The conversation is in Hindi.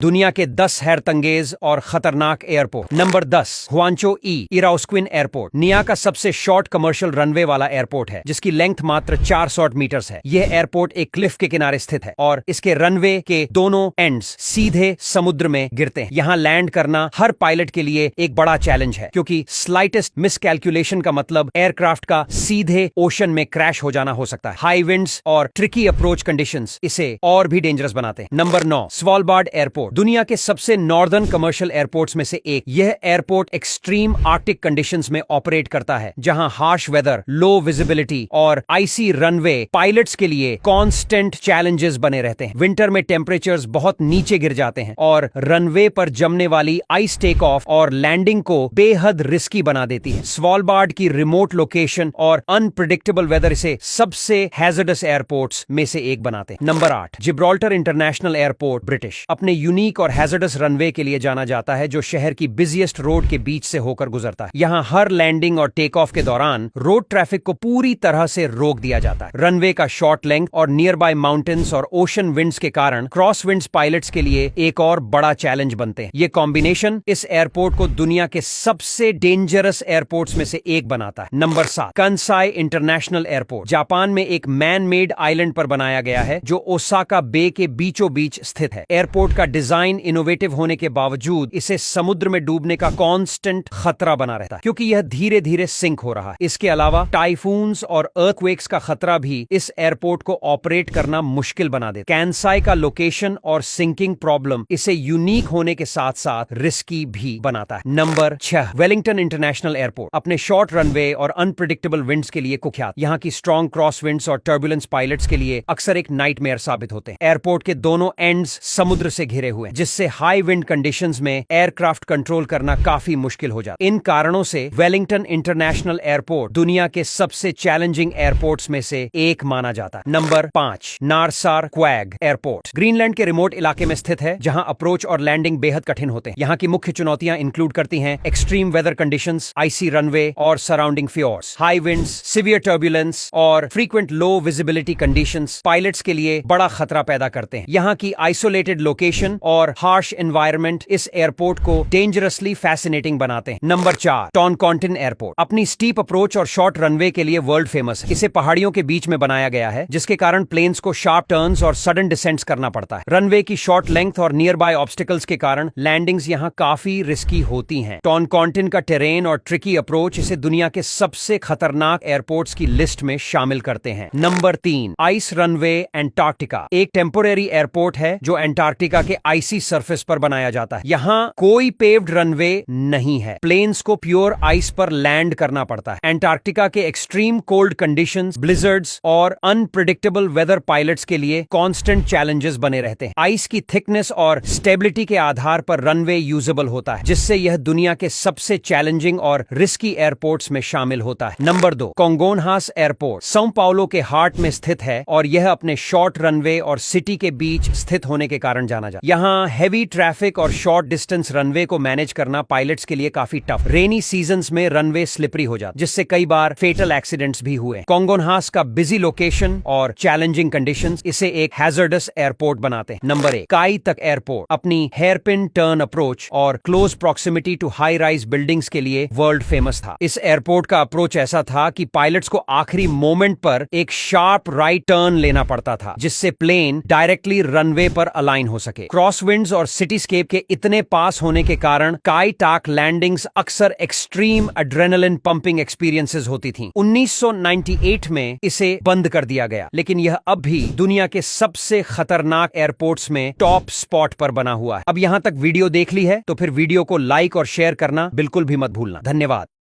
दुनिया के 10 हैरतंगेज और खतरनाक airport. Number 10, Juancho Yrausquin airport. निया का सबसे शॉर्ट कमर्शियल रनवे वाला एयरपोर्ट है, जिसकी लेंथ मात्र 400 मीटर्स है। यह एयरपोर्ट एक क्लिफ के किनारे स्थित है और इसके रनवे के दोनों एंड्स सीधे समुद्र में गिरते हैं। यहाँ लैंड करना हर पायलट के लिए एक बड़ा चैलेंज है, क्योंकि स्लाइटेस्ट मिसकैलकुलेशन का मतलब एयरक्राफ्ट का सीधे ओशन में क्रैश हो जाना हो सकता है। हाई विंड्स और ट्रिकी अप्रोच कंडीशंस इसे और भी डेंजरस बनाते हैं। Number 9, Svalbard airport. दुनिया के सबसे नॉर्दर्न कमर्शियल एयरपोर्ट्स में से एक। यह एयरपोर्ट एक्सट्रीम आर्कटिक कंडीशंस में ऑपरेट करता है, जहां हार्श वेदर, लो विजिबिलिटी और आइसी रनवे पायलट्स के लिए कांस्टेंट चैलेंजेस बने रहते हैं। विंटर में टेम्परेचर्स बहुत नीचे गिर जाते हैं और रनवे पर जमने वाली आइस टेक ऑफ और लैंडिंग को बेहद रिस्की बना देती है। स्वालबार्ड की रिमोट लोकेशन और अनप्रिडिक्टेबल वेदर इसे सबसे हैजर्डस एयरपोर्ट्स में से एक बनाते हैं। Number 8, Gibraltar international airport, British. अपने यूनिक और हैजर्डस रनवे के लिए जाना जाता है, जो शहर की बिजिएस्ट रोड के बीच से होकर गुजरता है। यहाँ हर लैंडिंग और टेक ऑफ के दौरान रोड ट्रैफिक को पूरी तरह से रोक दिया जाता है। रनवे का शॉर्ट लेंथ और नियर बाय माउंटेन्स और ओशन विंड्स के कारण क्रॉस विंड्स पायलट्स के लिए एक और बड़ा चैलेंज बनते हैं। ये कॉम्बिनेशन इस एयरपोर्ट को दुनिया के सबसे डेंजरस एयरपोर्ट्स में से एक बनाता है। Number 7, Kansai international airport. Japan में एक मैन मेड आइलैंड पर बनाया गया है, जो ओसाका बे के बीचों बीच स्थित है। एयरपोर्ट का डिजाइन इनोवेटिव होने के बावजूद इसे समुद्र में डूबने का कांस्टेंट खतरा बना रहता है, क्योंकि यह धीरे धीरे सिंक हो रहा है। इसके अलावा टाइफून्स और अर्थक्वेक्स का खतरा भी इस एयरपोर्ट को ऑपरेट करना मुश्किल बना देता है। कैंसाई का लोकेशन और सिंकिंग प्रॉब्लम इसे यूनिक होने के साथ साथ रिस्की भी बनाता है। Number 6, Wellington international airport. अपने शॉर्ट रनवे और अनप्रिडिक्टेबल विंड्स के लिए कुख्यात, यहाँ की स्ट्रॉन्ग क्रॉस विंड्स और टर्बुलेंस पायलट्स के लिए अक्सर एक नाइटमेयर साबित होते हैं। एयरपोर्ट के दोनों एंड्स समुद्र से घिरे हुए हैं, जिससे हाई विंड कंडीशंस में एयरक्राफ्ट कंट्रोल करना काफी मुश्किल हो जाता है। इन कारणों से वेलिंगटन इंटरनेशनल एयरपोर्ट दुनिया के सबसे चैलेंजिंग एयरपोर्ट्स में से एक माना जाता है। Number 5, Narsarsuaq airport. Greenland के रिमोट इलाके में स्थित है, जहां अप्रोच और लैंडिंग बेहद कठिन होते हैं। यहाँ की मुख्य चुनौतियां इंक्लूड करती हैं extreme weather conditions, icy runway और surrounding fjords, high winds, severe turbulence और frequent low visibility conditions pilots के लिए बड़ा खतरा पैदा करते हैं। यहाँ की आइसोलेटेड लोकेशन और हार्श एनवायरनमेंट इस एयरपोर्ट को डेंजरसली फैसिनेटिंग बनाते हैं। Number 4, Toncontin airport. अपनी स्टीप अप्रोच और शॉर्ट रनवे के लिए वर्ल्ड फेमस है। इसे पहाड़ियों के बीच में बनाया गया है, जिसके कारण प्लेन्स को शार्प टर्न्स और सडन डिसेंट्स करना पड़ता है। रनवे की शॉर्ट लेंथ और नियर बाय ऑब्स्टिकल्स के कारण लैंडिंग्स यहाँ काफी रिस्की होती हैं। टॉनकॉन्टिन का टेरेन और ट्रिकी अप्रोच इसे दुनिया के सबसे खतरनाक एयरपोर्ट्स की लिस्ट में शामिल करते हैं। Number 3, ice runway Antarctica. एक टेम्पोरेरी एयरपोर्ट है जो एंटार्क्टिका के आइसी सरफेस पर बनाया जाता है। यहाँ कोई पेव्ड रनवे नहीं है, प्लेन्स को प्योर आइस पर लैंड करना पड़ता है। एंटार्क्टिका के एक्सट्रीम कोल्ड कंडीशंस, ब्लिजर्ड्स और अनप्रिडिक्टेबल वेदर पायलट्स के लिए कांस्टेंट चैलेंजेस बने रहते हैं। आइस की थिकनेस और स्टेबिलिटी के आधार पर रनवे यूजेबल होता है, जिससे यह दुनिया के सबसे चैलेंजिंग और रिस्की एयरपोर्ट्स में शामिल होता है। Number 2, Congonhas airport. Sao Paulo के हार्ट में स्थित है और यह अपने शॉर्ट रनवे और सिटी के बीच स्थित होने के कारण जाना जाता है। यहाँ हैवी ट्रैफिक और शॉर्ट डिस्टेंस रनवे को मैनेज करना पायलट्स के लिए काफी टफ। रेनी सीजन्स में रनवे स्लिपरी हो जाता, जिससे कई बार फेटल एक्सीडेंट्स भी हुए। कोंगोनहास का बिजी लोकेशन और चैलेंजिंग कंडीशंस इसे एक हैजर्डस एयरपोर्ट बनाते हैं। नंबर 1, काई तक एयरपोर्ट। अपनी हेयरपिन टर्न अप्रोच और close proximity to high rise buildings के लिए वर्ल्ड फेमस था। इस एयरपोर्ट का अप्रोच ऐसा था कि पायलट्स को आखिरी मोमेंट पर एक शार्प राइट टर्न लेना पड़ता था, जिससे प्लेन डायरेक्टली रनवे पर अलाइन हो सके। क्रॉस विंड्स और सिटीस्केप के इतने पास होने के कारण काई टाक लैंडिंग्स अक्सर एक्सट्रीम एड्रेनलिन पंपिंग एक्सपीरियंसेस होती थीं। 1998 में इसे बंद कर दिया गया, लेकिन यह अब भी दुनिया के सबसे खतरनाक एयरपोर्ट्स में टॉप स्पॉट पर बना हुआ है। अब यहां तक वीडियो देख ली है तो फिर वीडियो को लाइक और शेयर करना बिल्कुल भी मत भूलना। धन्यवाद।